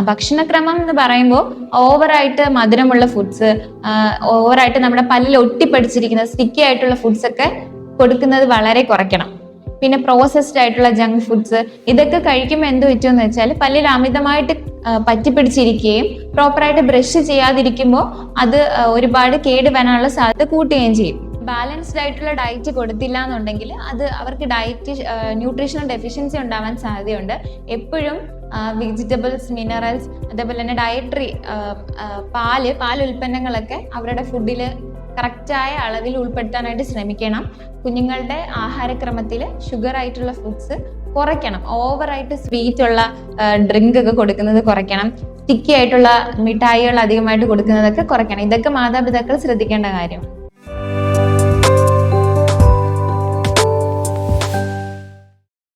ഭക്ഷണക്രമം എന്ന് പറയുമ്പോൾ ഓവറായിട്ട് മധുരമുള്ള ഫുഡ്സ്, ഓവറായിട്ട് നമ്മുടെ പല്ലിൽ ഒട്ടിപ്പിടിച്ചിരിക്കുന്ന സ്റ്റിക്കി ആയിട്ടുള്ള ഫുഡ്സ് ഒക്കെ കൊടുക്കുന്നത് വളരെ കുറയ്ക്കണം. പിന്നെ പ്രോസസ്ഡ് ആയിട്ടുള്ള ജങ്ക് ഫുഡ്സ് ഇതൊക്കെ കഴിക്കുമ്പോൾ എന്ത് പറ്റുമെന്ന് വെച്ചാൽ പല്ലിൽ അമിതമായിട്ട് പറ്റിപ്പിടിച്ചിരിക്കുകയും പ്രോപ്പറായിട്ട് ബ്രഷ് ചെയ്യാതിരിക്കുമ്പോൾ അത് ഒരുപാട് കേട് വരാനുള്ള സാധ്യത കൂട്ടുകയും ചെയ്യും. ബാലൻസ്ഡ് ആയിട്ടുള്ള ഡയറ്റ് കൊടുത്തില്ല എന്നുണ്ടെങ്കിൽ അത് അവർക്ക് ന്യൂട്രീഷണൽ ഡെഫിഷ്യൻസി ഉണ്ടാവാൻ സാധ്യതയുണ്ട്. എപ്പോഴും വെജിറ്റബിൾസ്, മിനറൽസ്, അതേപോലെ തന്നെ ഡയറ്ററി പാൽ ഉൽപ്പന്നങ്ങളൊക്കെ അവരുടെ ഫുഡിൽ കറക്റ്റായ അളവിൽ ഉൾപ്പെടുത്താനായിട്ട് ശ്രമിക്കണം. കുഞ്ഞുങ്ങളുടെ ആഹാരക്രമത്തിൽ ഷുഗർ ആയിട്ടുള്ള ഫുഡ്സ് കുറയ്ക്കണം. ഓവറായിട്ട് സ്വീറ്റ് ഉള്ള ഡ്രിങ്ക് ഒക്കെ കൊടുക്കുന്നത് കുറയ്ക്കണം. സ്റ്റിക്കി ആയിട്ടുള്ള മിഠായികൾ അധികമായിട്ട് കൊടുക്കുന്നതൊക്കെ കുറയ്ക്കണം. ഇതൊക്കെ മാതാപിതാക്കൾ ശ്രദ്ധിക്കേണ്ട കാര്യം.